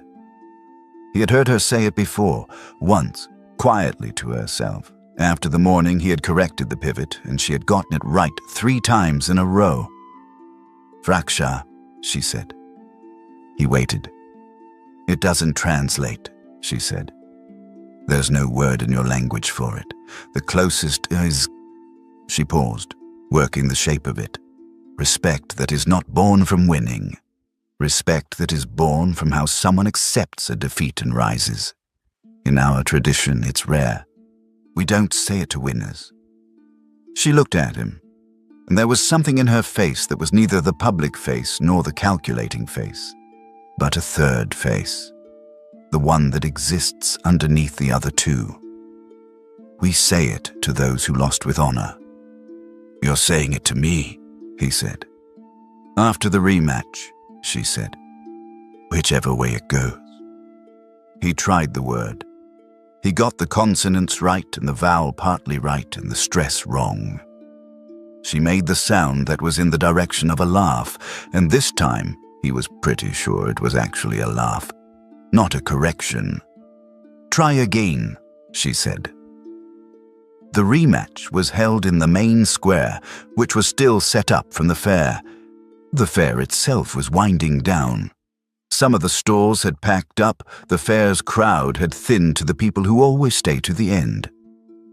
He had heard her say it before, once, quietly to herself. After the morning he had corrected the pivot, and she had gotten it right 3 times in a row. "Fraksha," she said. He waited. "It doesn't translate," she said. "There's no word in your language for it. The closest is..." She paused, working the shape of it. "Respect that is not born from winning. Respect that is born from how someone accepts a defeat and rises. In our tradition, it's rare. We don't say it to winners." She looked at him, and there was something in her face that was neither the public face nor the calculating face, but a third face. The one that exists underneath the other two. "We say it to those who lost with honor." "You're saying it to me," he said. "After the rematch," she said. "Whichever way it goes." He tried the word. He got the consonants right and the vowel partly right and the stress wrong. She made the sound that was in the direction of a laugh, and this time he was pretty sure it was actually a laugh. Not a correction. "Try again," she said. The rematch was held in the main square, which was still set up from the fair. The fair itself was winding down. Some of the stalls had packed up, the fair's crowd had thinned to the people who always stay to the end.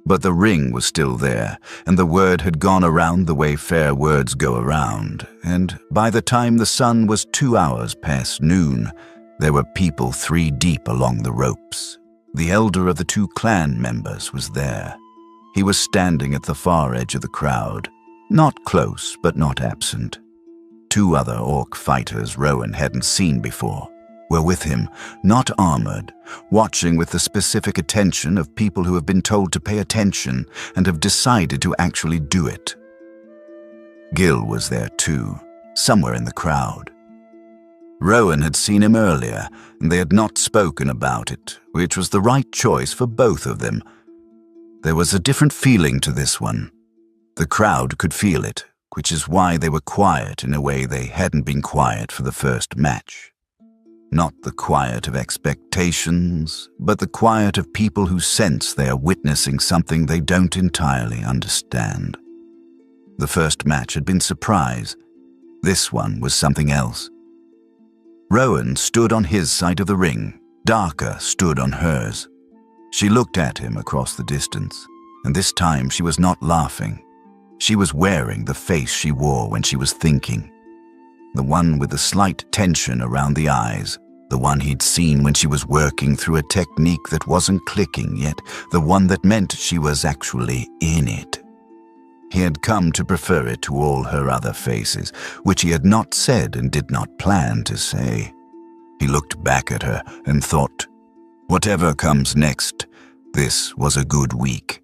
But the ring was still there, and the word had gone around the way fair words go around, and by the time the sun was 2 hours past noon, there were people 3 deep along the ropes. The elder of the 2 clan members was there. He was standing at the far edge of the crowd, not close but not absent. Two other orc fighters Rowan hadn't seen before were with him, not armored, watching with the specific attention of people who have been told to pay attention and have decided to actually do it. Gil was there too, somewhere in the crowd. Rowan had seen him earlier, and they had not spoken about it, which was the right choice for both of them. There was a different feeling to this one. The crowd could feel it, which is why they were quiet in a way they hadn't been quiet for the first match. Not the quiet of expectations, but the quiet of people who sense they are witnessing something they don't entirely understand. The first match had been surprise. This one was something else. Rowan stood on his side of the ring. Darka stood on hers. She looked at him across the distance, and this time she was not laughing. She was wearing the face she wore when she was thinking. The one with the slight tension around the eyes, the one he'd seen when she was working through a technique that wasn't clicking yet, the one that meant she was actually in it. He had come to prefer it to all her other faces, which he had not said and did not plan to say. He looked back at her and thought, whatever comes next, this was a good week.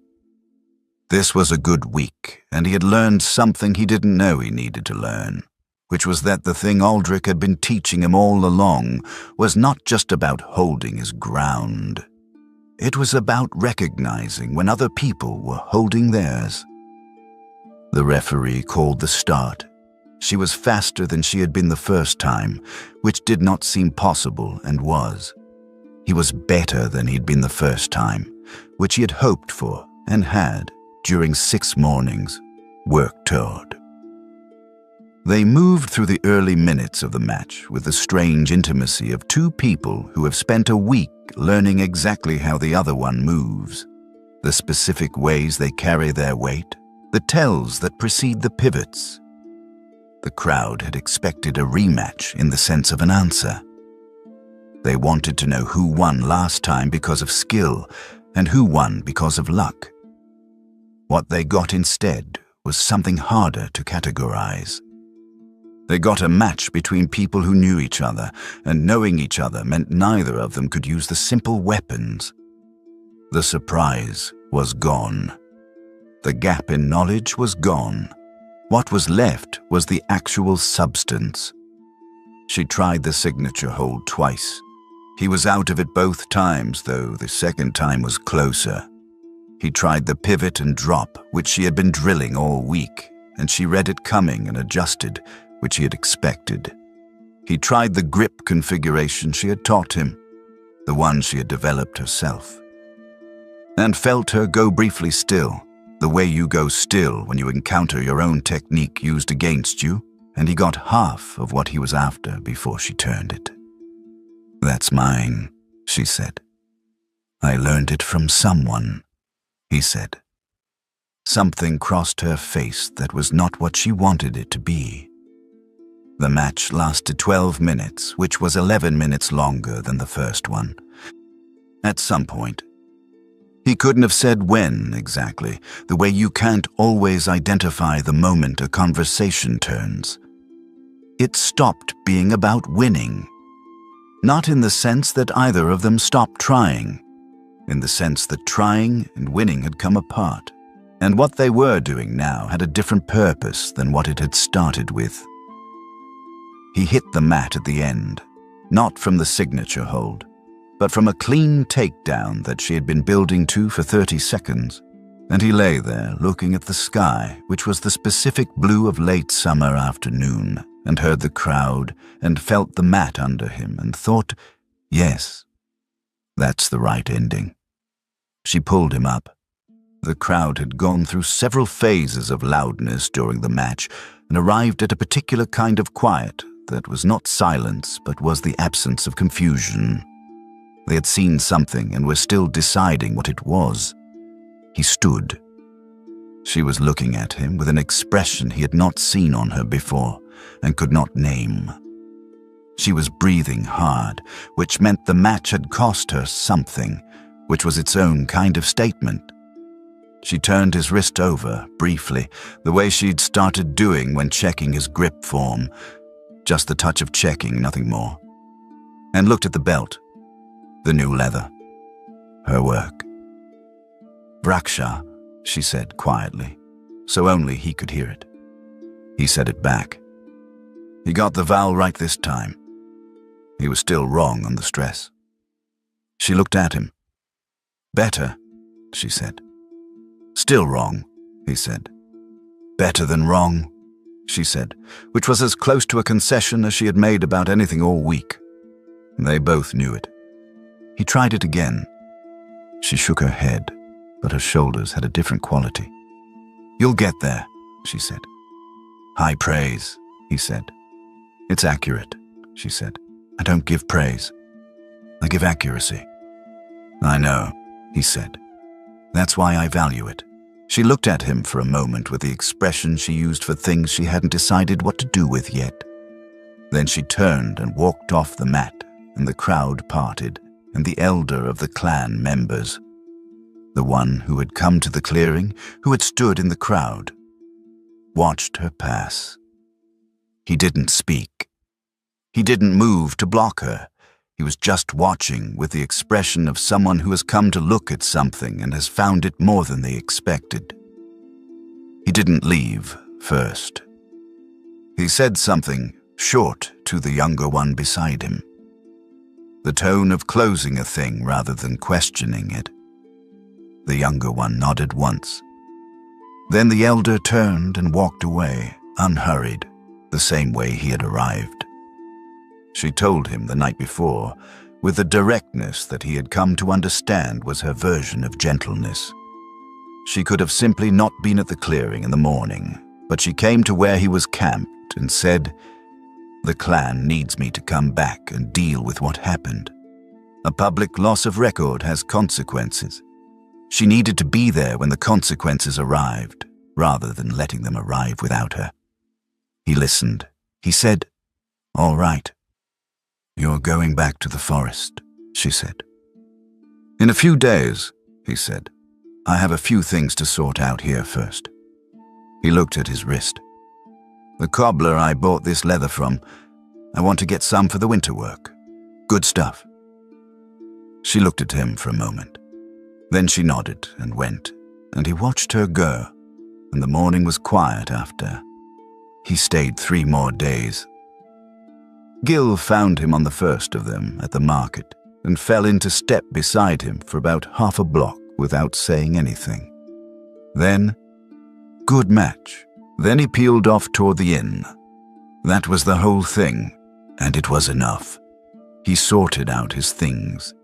This was a good week, and he had learned something he didn't know he needed to learn, which was that the thing Aldrich had been teaching him all along was not just about holding his ground. It was about recognizing when other people were holding theirs. The referee called the start. She was faster than she had been the first time, which did not seem possible and was. He was better than he'd been the first time, which he had hoped for and had, during 6 mornings, worked toward. They moved through the early minutes of the match with the strange intimacy of two people who have spent a week learning exactly how the other one moves, the specific ways they carry their weight, the tells that precede the pivots. The crowd had expected a rematch in the sense of an answer. They wanted to know who won last time because of skill and who won because of luck. What they got instead was something harder to categorize. They got a match between people who knew each other, and knowing each other meant neither of them could use the simple weapons. The surprise was gone. The gap in knowledge was gone. What was left was the actual substance. She tried the signature hold twice. He was out of it both times, though the second time was closer. He tried the pivot and drop, which she had been drilling all week, and she read it coming and adjusted, which he had expected. He tried the grip configuration she had taught him, the one she had developed herself, and felt her go briefly still, the way you go still when you encounter your own technique used against you, and he got half of what he was after before she turned it. "That's mine," she said. "I learned it from someone," he said. Something crossed her face that was not what she wanted it to be. The match lasted 12 minutes, which was 11 minutes longer than the first one. At some point, he couldn't have said when exactly, the way you can't always identify the moment a conversation turns. It stopped being about winning. Not in the sense that either of them stopped trying, in the sense that trying and winning had come apart, and what they were doing now had a different purpose than what it had started with. He hit the mat at the end, not from the signature hold, but from a clean takedown that she had been building to for 30 seconds, and he lay there looking at the sky, which was the specific blue of late summer afternoon, and heard the crowd and felt the mat under him and thought, yes, that's the right ending. She pulled him up. The crowd had gone through several phases of loudness during the match and arrived at a particular kind of quiet that was not silence but was the absence of confusion. They had seen something and were still deciding what it was. He stood. She was looking at him with an expression he had not seen on her before and could not name. She was breathing hard, which meant the match had cost her something, which was its own kind of statement. She turned his wrist over, briefly, the way she'd started doing when checking his grip form. Just the touch of checking, nothing more. And looked at the belt. The new leather. Her work. "Vraksha," she said quietly, so only he could hear it. He said it back. He got the vowel right this time. He was still wrong on the stress. She looked at him. "Better," she said. "Still wrong," he said. "Better than wrong," she said, which was as close to a concession as she had made about anything all week. They both knew it. He tried it again. She shook her head, but her shoulders had a different quality. "You'll get there," she said. "High praise," he said. "It's accurate," she said. "I don't give praise. I give accuracy." "I know," he said. "That's why I value it." She looked at him for a moment with the expression she used for things she hadn't decided what to do with yet. Then she turned and walked off the mat, and the crowd parted, and the elder of the clan members, the one who had come to the clearing, who had stood in the crowd, watched her pass. He didn't speak. He didn't move to block her. He was just watching with the expression of someone who has come to look at something and has found it more than they expected. He didn't leave first. He said something short to the younger one beside him. The tone of closing a thing rather than questioning it. The younger one nodded once. Then the elder turned and walked away, unhurried, the same way he had arrived. She told him the night before, with a directness that he had come to understand was her version of gentleness. She could have simply not been at the clearing in the morning, but she came to where he was camped and said, "The clan needs me to come back and deal with what happened. A public loss of record has consequences." She needed to be there when the consequences arrived, rather than letting them arrive without her. He listened. He said, "All right. You're going back to the forest," she said. "In a few days," he said. "I have a few things to sort out here first." He looked at his wrist. "The cobbler I bought this leather from, I want to get some for the winter work. Good stuff." She looked at him for a moment. Then she nodded and went, and he watched her go, and the morning was quiet after. He stayed 3 more days. Gil found him on the first of them at the market and fell into step beside him for about half a block without saying anything. Then, good match. Then he peeled off toward the inn. That was the whole thing, and it was enough. He sorted out his things.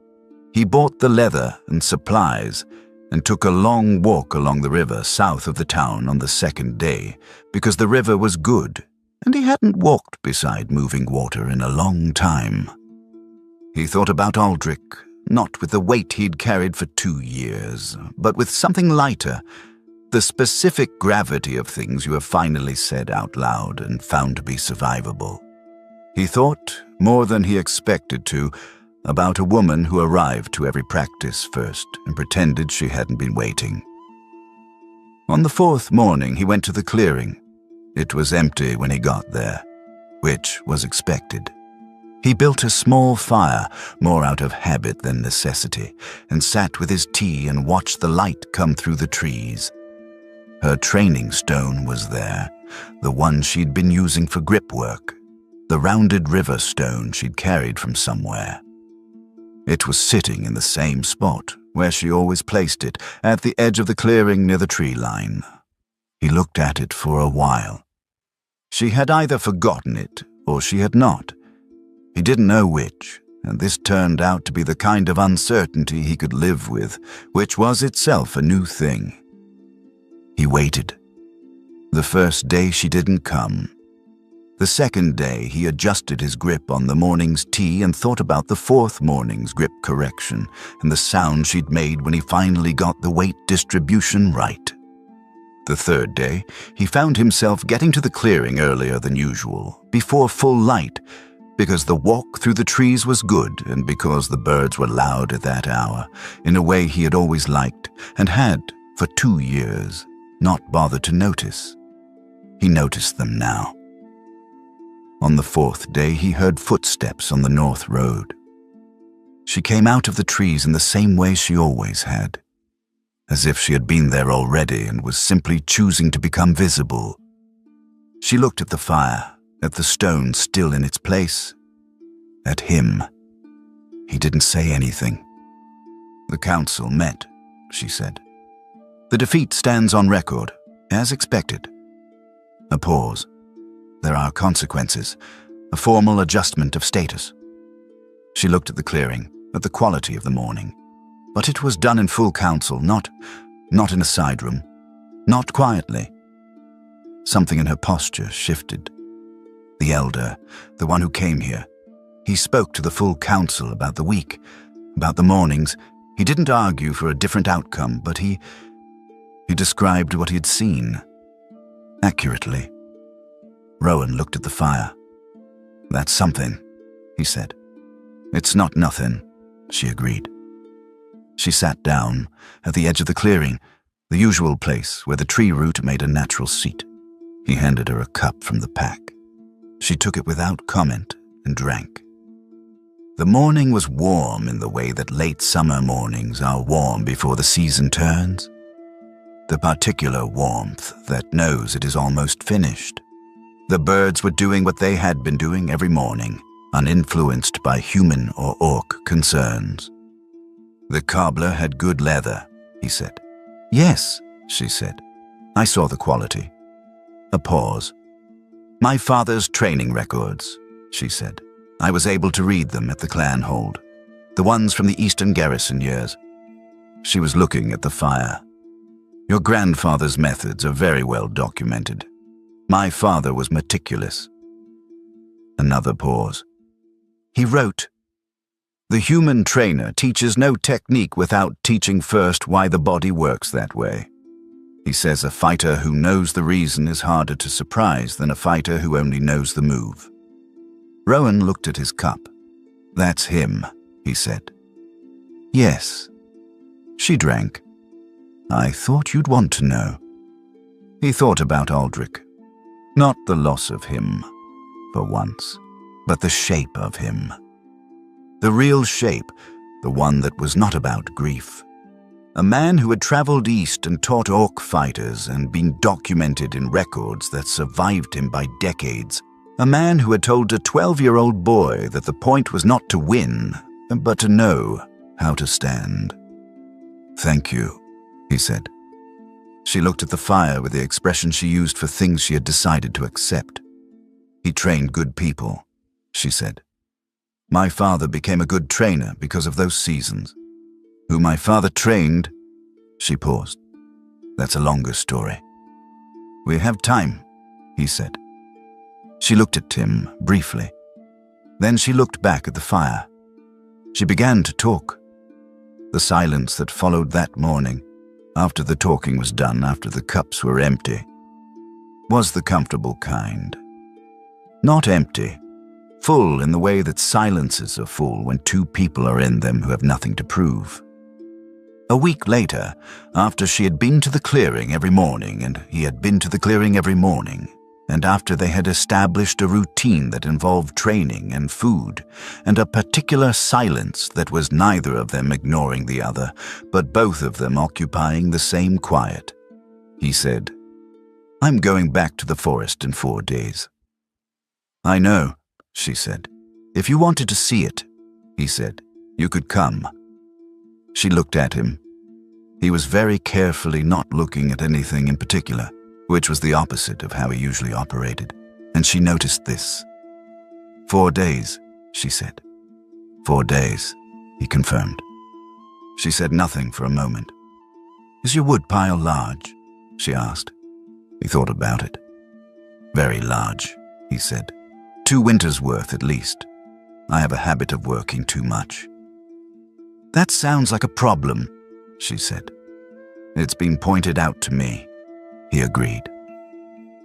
He bought the leather and supplies and took a long walk along the river south of the town on the second day because the river was good and he hadn't walked beside moving water in a long time. He thought about Aldrich, not with the weight he'd carried for 2 years, but with something lighter, the specific gravity of things you have finally said out loud and found to be survivable. He thought, more than he expected to, about a woman who arrived to every practice first and pretended she hadn't been waiting. On the 4th morning, he went to the clearing. It was empty when he got there, which was expected. He built a small fire, more out of habit than necessity, and sat with his tea and watched the light come through the trees. Her training stone was there, the one she'd been using for grip work, the rounded river stone she'd carried from somewhere. It was sitting in the same spot where she always placed it, at the edge of the clearing near the tree line. He looked at it for a while. She had either forgotten it or she had not. He didn't know which, and this turned out to be the kind of uncertainty he could live with, which was itself a new thing. He waited. The first day she didn't come. The second day he adjusted his grip on the morning's tea and thought about the 4th morning's grip correction and the sound she'd made when he finally got the weight distribution right. The 3rd day, he found himself getting to the clearing earlier than usual, before full light, because the walk through the trees was good and because the birds were loud at that hour, in a way he had always liked and had, for 2 years, not bothered to notice. He noticed them now. On the 4th day, he heard footsteps on the north road. She came out of the trees in the same way she always had, as if she had been there already and was simply choosing to become visible. She looked at the fire, at the stone still in its place, at him. He didn't say anything. "The council met," she said. "The defeat stands on record, as expected." A pause. "There are consequences, a formal adjustment of status." She looked at the clearing, at the quality of the mourning. But it was done in full council, not in a side room, not quietly. Something in her posture shifted. The elder, the one who came here, he spoke to the full council about the week, about the mornings. He didn't argue for a different outcome, but he described what he had seen, accurately. Rowan looked at the fire. "That's something," he said. "It's not nothing," she agreed. She sat down at the edge of the clearing, the usual place where the tree root made a natural seat. He handed her a cup from the pack. She took it without comment and drank. The morning was warm in the way that late summer mornings are warm before the season turns. The particular warmth that knows it is almost finished. The birds were doing what they had been doing every morning, uninfluenced by human or orc concerns. "The cobbler had good leather," he said. "Yes," she said. "I saw the quality." A pause. "My father's training records," she said. "I was able to read them at the clan hold. The ones from the Eastern Garrison years." She was looking at the fire. "Your grandfather's methods are very well documented. My father was meticulous." Another pause. "He wrote, 'The human trainer teaches no technique without teaching first why the body works that way. He says a fighter who knows the reason is harder to surprise than a fighter who only knows the move.'" Rowan looked at his cup. "That's him," he said. "Yes." She drank. "I thought you'd want to know." He thought about Aldrich. Not the loss of him, for once, but the shape of him. The real shape, the one that was not about grief. A man who had traveled east and taught orc fighters and been documented in records that survived him by decades. A man who had told a 12-year-old boy that the point was not to win, but to know how to stand. "Thank you," he said. She looked at the fire with the expression she used for things she had decided to accept. "He trained good people," she said. "My father became a good trainer because of those seasons. Who my father trained," she paused. "That's a longer story." "We have time," he said. She looked at him briefly. Then she looked back at the fire. She began to talk. The silence that followed that morning, after the talking was done, after the cups were empty, was the comfortable kind. Not empty, full in the way that silences are full when two people are in them who have nothing to prove. A week later, after she had been to the clearing every morning and he had been to the clearing every morning, and after they had established a routine that involved training and food, and a particular silence that was neither of them ignoring the other, but both of them occupying the same quiet, he said, "I'm going back to the forest in 4 days." "I know," she said. "If you wanted to see it," he said, "you could come." She looked at him. He was very carefully not looking at anything in particular, which was the opposite of how he usually operated, and she noticed this. "4 days," she said. "4 days," he confirmed. She said nothing for a moment. "Is your wood pile large?" she asked. He thought about it. "Very large," he said. "2 winters' worth at least. I have a habit of working too much." "That sounds like a problem," she said. "It's been pointed out to me," he agreed.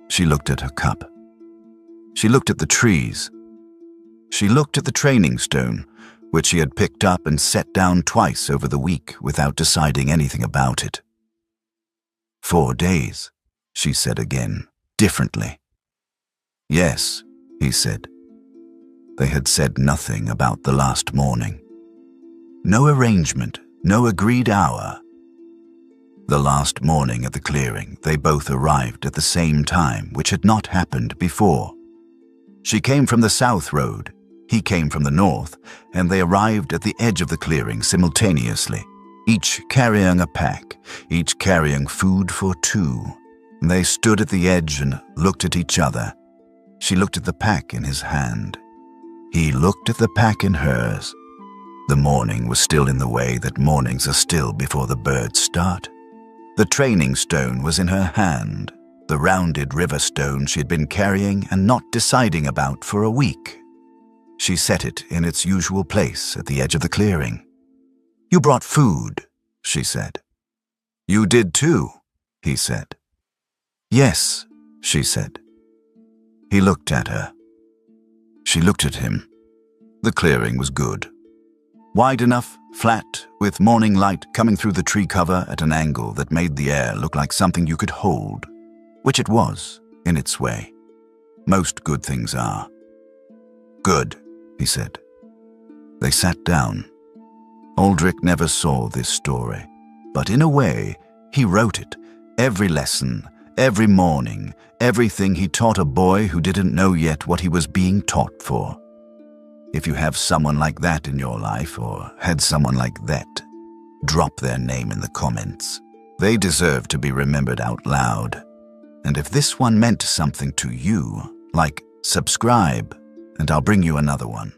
She looked at her cup. She looked at the trees. She looked at the training stone, which she had picked up and set down twice over the week without deciding anything about it. 4 days, she said again, differently. Yes, he said. They had said nothing about the last morning. No arrangement, no agreed hour. The last morning at the clearing, they both arrived at the same time, which had not happened before. She came from the south road, he came from the north, and they arrived at the edge of the clearing simultaneously, each carrying a pack, each carrying food for 2. They stood at the edge and looked at each other. She looked at the pack in his hand. He looked at the pack in hers. The morning was still in the way that mornings are still before the birds start. The training stone was in her hand, the rounded river stone she had been carrying and not deciding about for a week. She set it in its usual place at the edge of the clearing. "You brought food," she said. "You did too," he said. "Yes," she said. He looked at her. She looked at him. The clearing was good. Wide enough, flat, with morning light coming through the tree cover at an angle that made the air look like something you could hold, which it was, in its way. Most good things are. "Good," he said. They sat down. Aldrich never saw this story, but in a way, he wrote it, every lesson, every morning, everything he taught a boy who didn't know yet what he was being taught for. If you have someone like that in your life, or had someone like that, drop their name in the comments. They deserve to be remembered out loud. And if this one meant something to you, like subscribe, and I'll bring you another one.